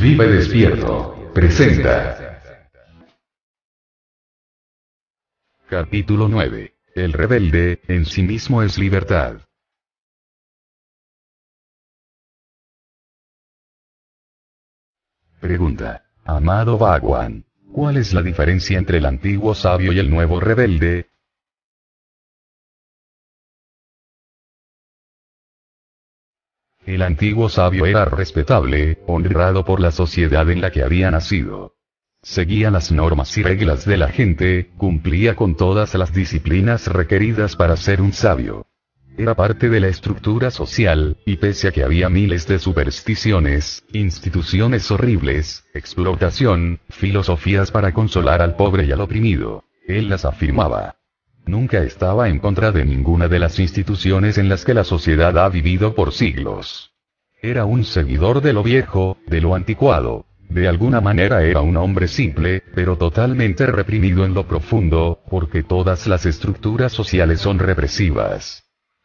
Vive Despierto presenta. Capítulo 9. El rebelde, en sí mismo es libertad. Pregunta. Amado Bhagwan, ¿cuál es la diferencia entre el antiguo sabio y el nuevo rebelde? El antiguo sabio era respetable, honrado por la sociedad en la que había nacido. Seguía las normas y reglas de la gente, cumplía con todas las disciplinas requeridas para ser un sabio. Era parte de la estructura social, y pese a que había miles de supersticiones, instituciones horribles, explotación, filosofías para consolar al pobre y al oprimido, él las afirmaba. Nunca estaba en contra de ninguna de las instituciones en las que la sociedad ha vivido por siglos. Era un seguidor de lo viejo, de lo anticuado. De alguna manera era un hombre simple, pero totalmente reprimido en lo profundo, porque todas las estructuras sociales son represivas.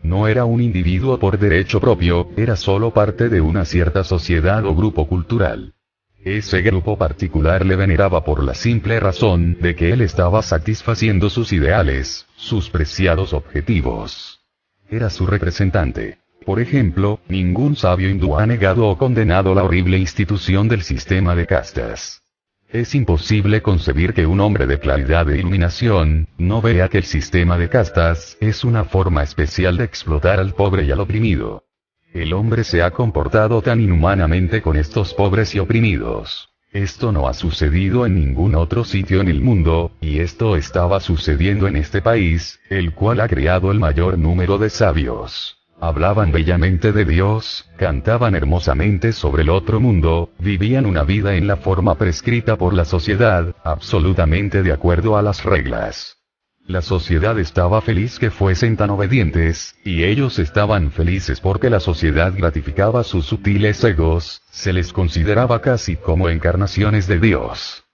No era un individuo por derecho propio, era solo parte de una cierta sociedad o grupo cultural. Ese grupo particular le veneraba por la simple razón de que él estaba satisfaciendo sus ideales, sus preciados objetivos. Era su representante. Por ejemplo, ningún sabio hindú ha negado o condenado la horrible institución del sistema de castas. Es imposible concebir que un hombre de claridad e iluminación no vea que el sistema de castas es una forma especial de explotar al pobre y al oprimido. El hombre se ha comportado tan inhumanamente con estos pobres y oprimidos. Esto no ha sucedido en ningún otro sitio en el mundo, y esto estaba sucediendo en este país, el cual ha creado el mayor número de sabios. Hablaban bellamente de Dios, cantaban hermosamente sobre el otro mundo, vivían una vida en la forma prescrita por la sociedad, absolutamente de acuerdo a las reglas. La sociedad estaba feliz que fuesen tan obedientes, y ellos estaban felices porque la sociedad gratificaba sus sutiles egos, se les consideraba casi como encarnaciones de Dios.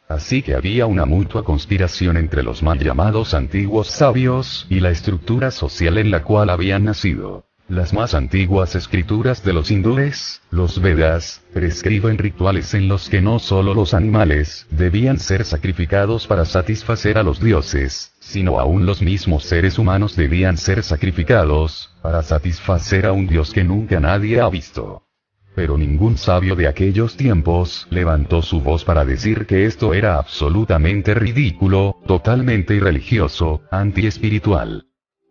Así que había una mutua conspiración entre los mal llamados antiguos sabios y la estructura social en la cual habían nacido. Las más antiguas escrituras de los hindúes, los Vedas, prescriben rituales en los que no solo los animales debían ser sacrificados para satisfacer a los dioses, sino aún los mismos seres humanos debían ser sacrificados para satisfacer a un dios que nunca nadie ha visto. Pero ningún sabio de aquellos tiempos levantó su voz para decir que esto era absolutamente ridículo, totalmente irreligioso, antiespiritual.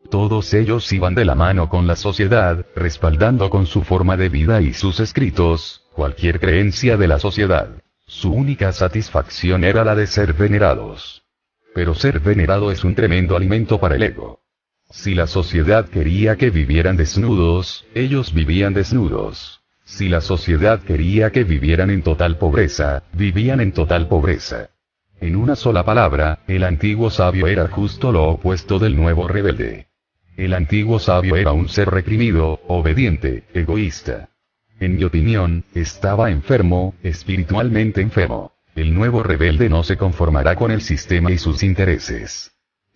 Todos ellos iban de la mano con la sociedad, respaldando con su forma de vida y sus escritos, cualquier creencia de la sociedad. Su única satisfacción era la de ser venerados. Pero ser venerado es un tremendo alimento para el ego. Si la sociedad quería que vivieran desnudos, ellos vivían desnudos. Si la sociedad quería que vivieran en total pobreza, vivían en total pobreza. En una sola palabra, el antiguo sabio era justo lo opuesto del nuevo rebelde. El antiguo sabio era un ser reprimido, obediente, egoísta. En mi opinión, estaba enfermo, espiritualmente enfermo. El nuevo rebelde no se conformará con el sistema y sus intereses.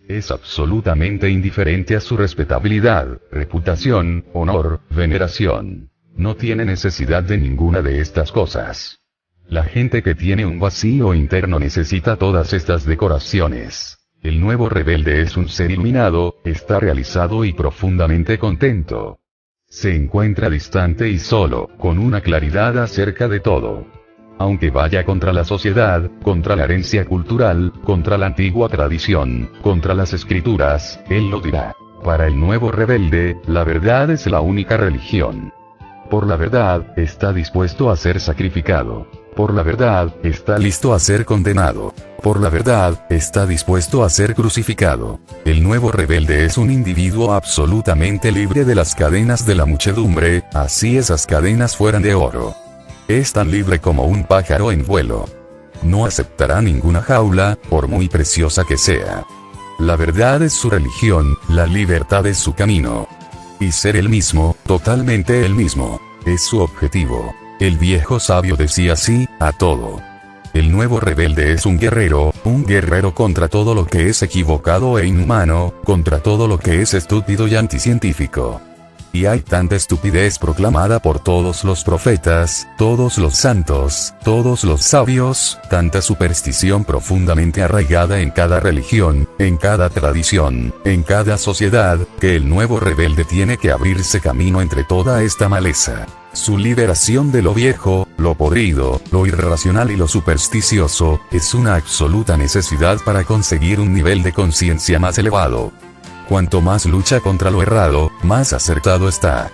Es absolutamente indiferente a su respetabilidad, reputación, honor, veneración. No tiene necesidad de ninguna de estas cosas. La gente que tiene un vacío interno necesita todas estas decoraciones. El nuevo rebelde es un ser iluminado, está realizado y profundamente contento. Se encuentra distante y solo, con una claridad acerca de todo. Aunque vaya contra la sociedad, contra la herencia cultural, contra la antigua tradición, contra las escrituras, él lo dirá. Para el nuevo rebelde, la verdad es la única religión. Por la verdad, está dispuesto a ser sacrificado. Por la verdad, está listo a ser condenado. Por la verdad, está dispuesto a ser crucificado. El nuevo rebelde es un individuo absolutamente libre de las cadenas de la muchedumbre, así esas cadenas fueran de oro. Es tan libre como un pájaro en vuelo. No aceptará ninguna jaula, por muy preciosa que sea. La verdad es su religión, la libertad es su camino. Y ser el mismo, totalmente el mismo, es su objetivo. El viejo sabio decía sí a todo. El nuevo rebelde es un guerrero contra todo lo que es equivocado e inhumano, contra todo lo que es estúpido y anticientífico. Y hay tanta estupidez proclamada por todos los profetas, todos los santos, todos los sabios, tanta superstición profundamente arraigada en cada religión, en cada tradición, en cada sociedad, que el nuevo rebelde tiene que abrirse camino entre toda esta maleza. Su liberación de lo viejo, lo podrido, lo irracional y lo supersticioso, es una absoluta necesidad para conseguir un nivel de conciencia más elevado. Cuanto más lucha contra lo errado, más acertado está.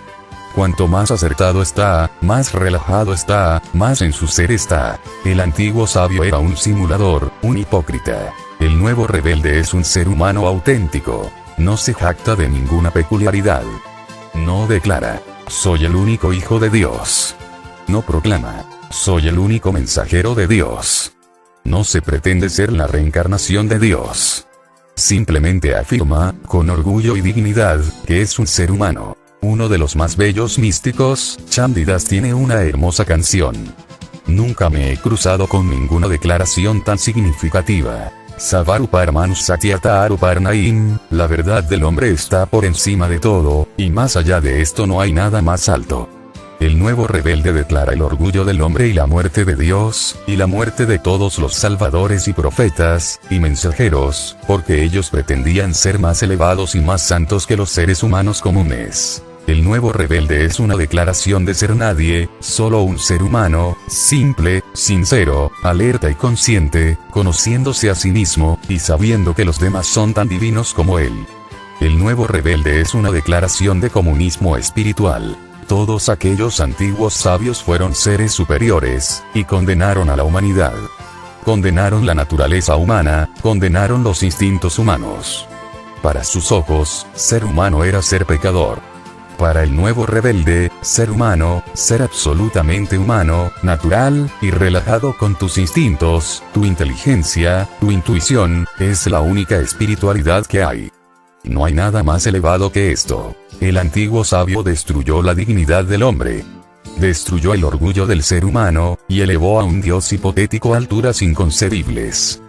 Cuanto más acertado está, más relajado está, más en su ser está. El antiguo sabio era un simulador, un hipócrita. El nuevo rebelde es un ser humano auténtico. No se jacta de ninguna peculiaridad. No declara: soy el único hijo de Dios. No proclama: soy el único mensajero de Dios. No se pretende ser la reencarnación de Dios. Simplemente afirma, con orgullo y dignidad, que es un ser humano. Uno de los más bellos místicos, Chandidas, tiene una hermosa canción. Nunca me he cruzado con ninguna declaración tan significativa. Savaruparmanus Satyataruparnaim, la verdad del hombre está por encima de todo, y más allá de esto no hay nada más alto. El nuevo rebelde declara el orgullo del hombre y la muerte de Dios, y la muerte de todos los salvadores y profetas, y mensajeros, porque ellos pretendían ser más elevados y más santos que los seres humanos comunes. El nuevo rebelde es una declaración de ser nadie, solo un ser humano, simple, sincero, alerta y consciente, conociéndose a sí mismo, y sabiendo que los demás son tan divinos como él. El nuevo rebelde es una declaración de comunismo espiritual. Todos aquellos antiguos sabios fueron seres superiores, y condenaron a la humanidad. Condenaron la naturaleza humana, condenaron los instintos humanos. Para sus ojos, ser humano era ser pecador. Para el nuevo rebelde, ser humano, ser absolutamente humano, natural, y relajado con tus instintos, tu inteligencia, tu intuición, es la única espiritualidad que hay. No hay nada más elevado que esto. El antiguo sabio destruyó la dignidad del hombre. Destruyó el orgullo del ser humano, y elevó a un Dios hipotético a alturas inconcebibles.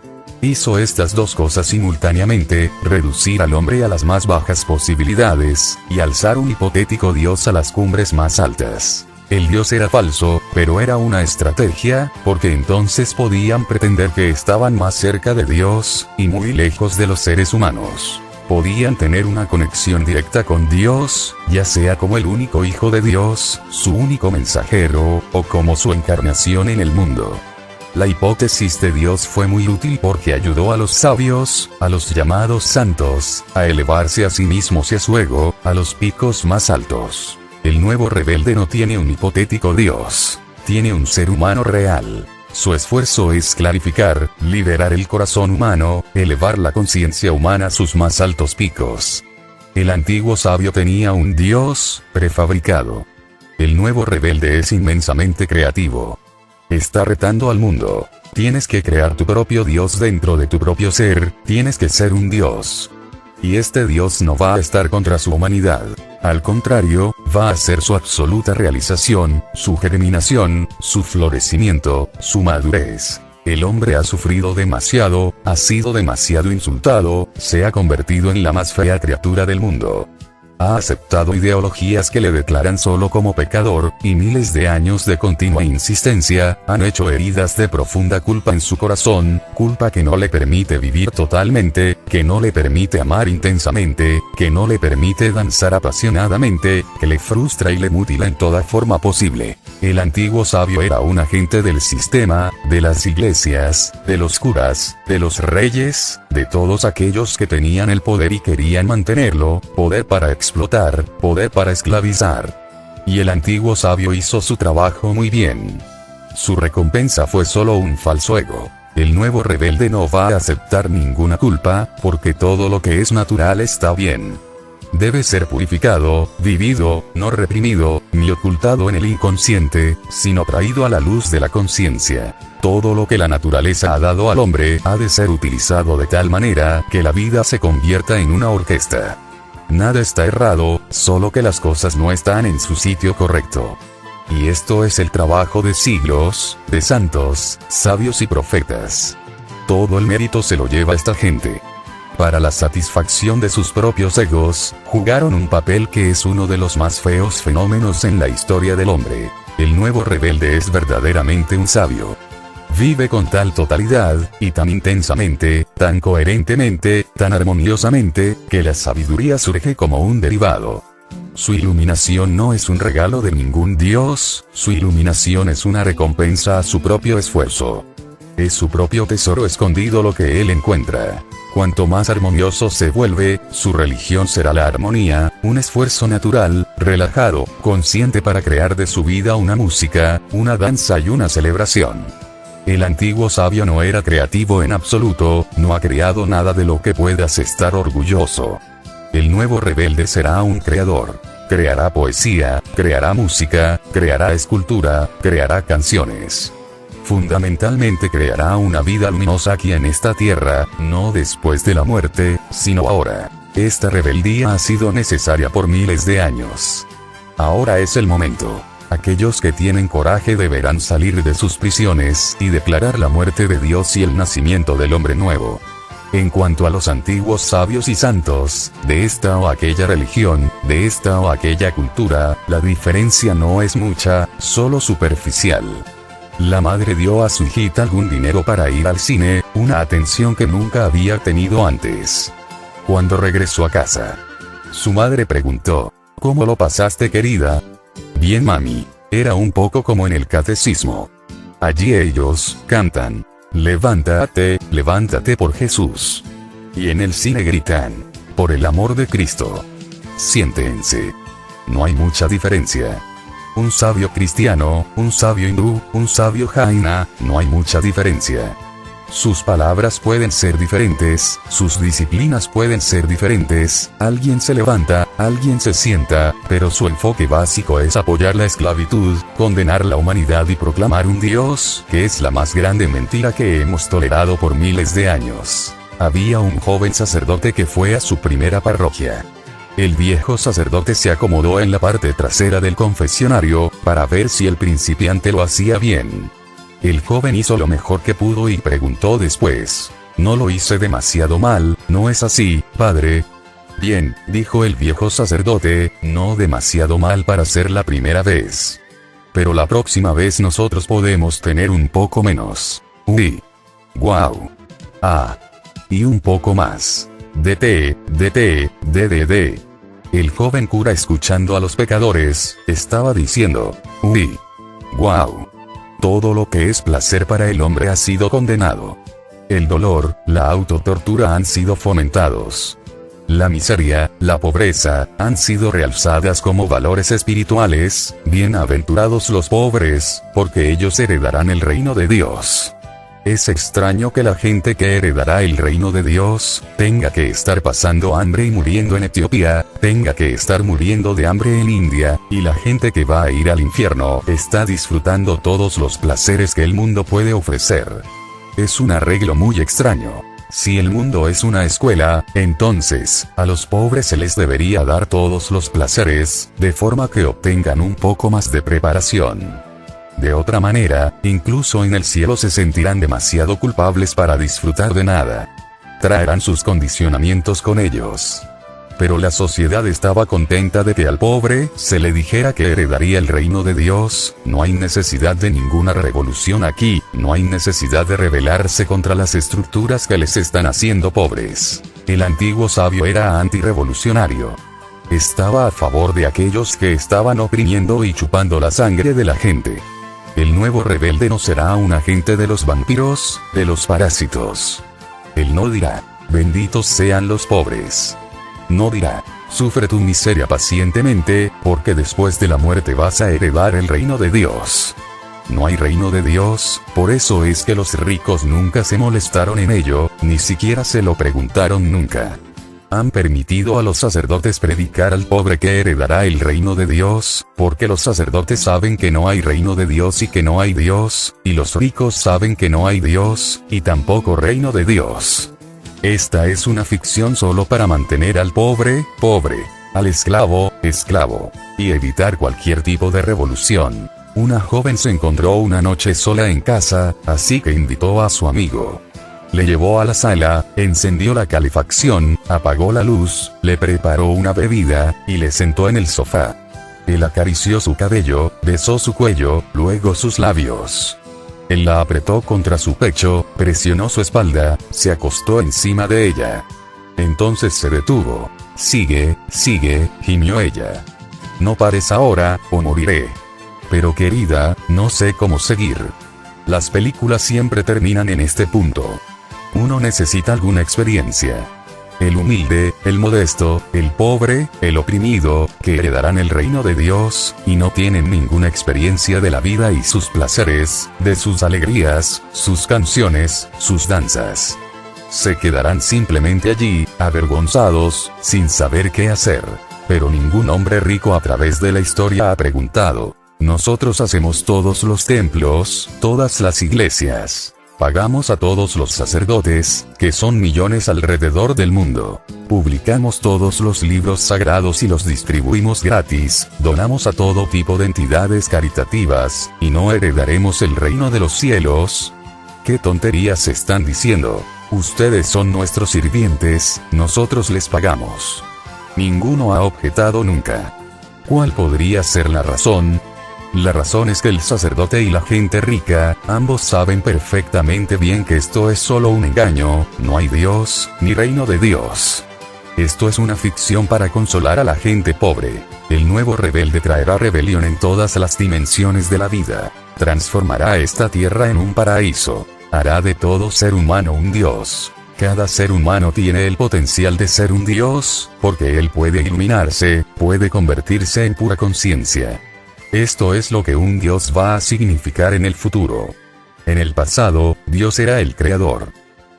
Hizo estas dos cosas simultáneamente: reducir al hombre a las más bajas posibilidades, y alzar un hipotético Dios a las cumbres más altas. El Dios era falso, pero era una estrategia, porque entonces podían pretender que estaban más cerca de Dios, y muy lejos de los seres humanos. Podían tener una conexión directa con Dios, ya sea como el único hijo de Dios, su único mensajero, o como su encarnación en el mundo. La hipótesis de Dios fue muy útil porque ayudó a los sabios, a los llamados santos, a elevarse a sí mismos y a su ego, a los picos más altos. El nuevo rebelde no tiene un hipotético Dios, tiene un ser humano real. Su esfuerzo es clarificar, liberar el corazón humano, elevar la conciencia humana a sus más altos picos. El antiguo sabio tenía un Dios prefabricado. El nuevo rebelde es inmensamente creativo. Está retando al mundo. Tienes que crear tu propio Dios dentro de tu propio ser, tienes que ser un Dios. Y este Dios no va a estar contra su humanidad. Al contrario, va a ser su absoluta realización, su germinación, su florecimiento, su madurez. El hombre ha sufrido demasiado, ha sido demasiado insultado, se ha convertido en la más fea criatura del mundo. Ha aceptado ideologías que le declaran solo como pecador, y miles de años de continua insistencia han hecho heridas de profunda culpa en su corazón, culpa que no le permite vivir totalmente, que no le permite amar intensamente, que no le permite danzar apasionadamente, que le frustra y le mutila en toda forma posible. El antiguo sabio era un agente del sistema, de las iglesias, de los curas, de los reyes, de todos aquellos que tenían el poder y querían mantenerlo, poder para explotar, poder para esclavizar. Y el antiguo sabio hizo su trabajo muy bien. Su recompensa fue solo un falso ego. El nuevo rebelde no va a aceptar ninguna culpa, porque todo lo que es natural está bien. Debe ser purificado, vivido, no reprimido, ni ocultado en el inconsciente, sino traído a la luz de la conciencia. Todo lo que la naturaleza ha dado al hombre ha de ser utilizado de tal manera que la vida se convierta en una orquesta. Nada está errado, solo que las cosas no están en su sitio correcto. Y esto es el trabajo de siglos, de santos, sabios y profetas. Todo el mérito se lo lleva esta gente. para la satisfacción de sus propios egos, jugaron un papel que es uno de los más feos fenómenos en la historia del hombre. El nuevo rebelde es verdaderamente un sabio. Vive con tal totalidad, y tan intensamente, tan coherentemente, tan armoniosamente, que la sabiduría surge como un derivado. Su iluminación no es un regalo de ningún dios, su iluminación es una recompensa a su propio esfuerzo. Es su propio tesoro escondido lo que él encuentra. Cuanto más armonioso se vuelve, su religión será la armonía, un esfuerzo natural, relajado, consciente para crear de su vida una música, una danza y una celebración. El antiguo sabio no era creativo en absoluto, no ha creado nada de lo que puedas estar orgulloso. El nuevo rebelde será un creador. Creará poesía, creará música, creará escultura, creará canciones. Fundamentalmente creará una vida luminosa aquí en esta tierra, no después de la muerte, sino ahora. Esta rebeldía ha sido necesaria por miles de años. Ahora es el momento. Aquellos que tienen coraje deberán salir de sus prisiones y declarar la muerte de Dios y el nacimiento del hombre nuevo. En cuanto a los antiguos sabios y santos, de esta o aquella religión, de esta o aquella cultura, la diferencia no es mucha, solo superficial. La madre dio a su hijita algún dinero para ir al cine, una atención que nunca había tenido antes. Cuando regresó a casa, su madre preguntó: ¿Cómo lo pasaste, querida? Bien, mami. Era un poco como en el catecismo. Allí ellos cantan: levántate, levántate por Jesús. Y en el cine gritan: por el amor de Cristo. Siéntense. No hay mucha diferencia. Un sabio cristiano, un sabio hindú, un sabio jaina, no hay mucha diferencia. Sus palabras pueden ser diferentes, sus disciplinas pueden ser diferentes, alguien se levanta, alguien se sienta, pero su enfoque básico es apoyar la esclavitud, condenar la humanidad y proclamar un Dios, que es la más grande mentira que hemos tolerado por miles de años. Había un joven sacerdote que fue a su primera parroquia. El viejo sacerdote se acomodó en la parte trasera del confesionario, para ver si el principiante lo hacía bien. El joven hizo lo mejor que pudo y preguntó después: ¿no lo hice demasiado mal, no es así, padre? Bien, dijo el viejo sacerdote, no demasiado mal para ser la primera vez. Pero la próxima vez nosotros podemos tener un poco menos. Uy. Wow. Ah. Y un poco más. DT. El joven cura, escuchando a los pecadores, estaba diciendo: uy. Wow. Todo lo que es placer para el hombre ha sido condenado. El dolor, la autotortura han sido fomentados. La miseria, la pobreza, han sido realzadas como valores espirituales. Bienaventurados los pobres, porque ellos heredarán el reino de Dios. Es extraño que la gente que heredará el reino de Dios, tenga que estar pasando hambre y muriendo en Etiopía, tenga que estar muriendo de hambre en India, y la gente que va a ir al infierno está disfrutando todos los placeres que el mundo puede ofrecer. Es un arreglo muy extraño. Si el mundo es una escuela, entonces, a los pobres se les debería dar todos los placeres, de forma que obtengan un poco más de preparación. De otra manera, incluso en el cielo se sentirán demasiado culpables para disfrutar de nada. Traerán sus condicionamientos con ellos. Pero la sociedad estaba contenta de que al pobre se le dijera que heredaría el reino de Dios. No hay necesidad de ninguna revolución aquí, no hay necesidad de rebelarse contra las estructuras que les están haciendo pobres. El antiguo sabio era antirrevolucionario. Estaba a favor de aquellos que estaban oprimiendo y chupando la sangre de la gente. El nuevo rebelde no será un agente de los vampiros, de los parásitos. Él no dirá: benditos sean los pobres. No dirá: sufre tu miseria pacientemente, porque después de la muerte vas a heredar el reino de Dios. No hay reino de Dios, por eso es que los ricos nunca se molestaron en ello, ni siquiera se lo preguntaron nunca. Han permitido a los sacerdotes predicar al pobre que heredará el reino de Dios, porque los sacerdotes saben que no hay reino de Dios y que no hay Dios, y los ricos saben que no hay Dios, y tampoco reino de Dios. Esta es una ficción solo para mantener al pobre, pobre, al esclavo, esclavo, y evitar cualquier tipo de revolución. Una joven se encontró una noche sola en casa, así que invitó a su amigo. Le llevó a la sala, Encendió la calefacción, apagó la luz, le preparó una bebida, y le sentó en el sofá. Él acarició su cabello, besó su cuello, luego sus labios. Él la apretó contra su pecho, presionó su espalda, se acostó encima de ella. Entonces se detuvo. Sigue, gimió ella. No pares ahora, o moriré. Pero querida, no sé cómo seguir. Las películas siempre terminan en este punto. Uno necesita alguna experiencia. El humilde, el modesto, el pobre, el oprimido, que heredarán el reino de Dios, y no tienen ninguna experiencia de la vida y sus placeres, de sus alegrías, sus canciones, sus danzas. Se quedarán simplemente allí, avergonzados, sin saber qué hacer. Pero ningún hombre rico a través de la historia ha preguntado. Nosotros hacemos todos los templos, todas las iglesias. Pagamos a todos los sacerdotes, que son millones alrededor del mundo. Publicamos todos los libros sagrados y los distribuimos gratis, donamos a todo tipo de entidades caritativas, y no heredaremos el reino de los cielos. ¿Qué tonterías están diciendo? Ustedes son nuestros sirvientes, nosotros les pagamos. Ninguno ha objetado nunca. ¿Cuál podría ser la razón? La razón es que el sacerdote y la gente rica, ambos saben perfectamente bien que esto es solo un engaño, no hay Dios, ni reino de Dios. Esto es una ficción para consolar a la gente pobre. El nuevo rebelde traerá rebelión en todas las dimensiones de la vida. Transformará esta tierra en un paraíso. Hará de todo ser humano un Dios. Cada ser humano tiene el potencial de ser un Dios, porque él puede iluminarse, puede convertirse en pura conciencia. Esto es lo que un Dios va a significar en el futuro. En el pasado, Dios era el creador.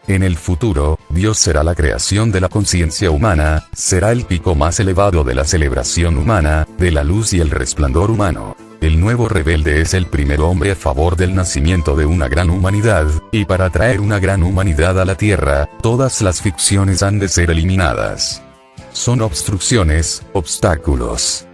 En el futuro, Dios será la creación de la conciencia humana, será el pico más elevado de la celebración humana, de la luz y el resplandor humano. El nuevo rebelde es el primer hombre a favor del nacimiento de una gran humanidad, y para traer una gran humanidad a la Tierra, todas las ficciones han de ser eliminadas. Son obstrucciones, obstáculos.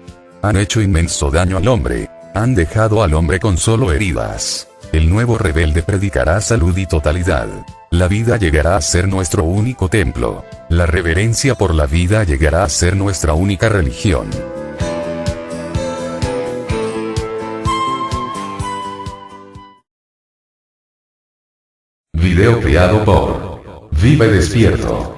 Han hecho inmenso daño al hombre. Han dejado al hombre con solo heridas. El nuevo rebelde predicará salud y totalidad. La vida llegará a ser nuestro único templo. La reverencia por la vida llegará a ser nuestra única religión. Video creado por Vive Despierto.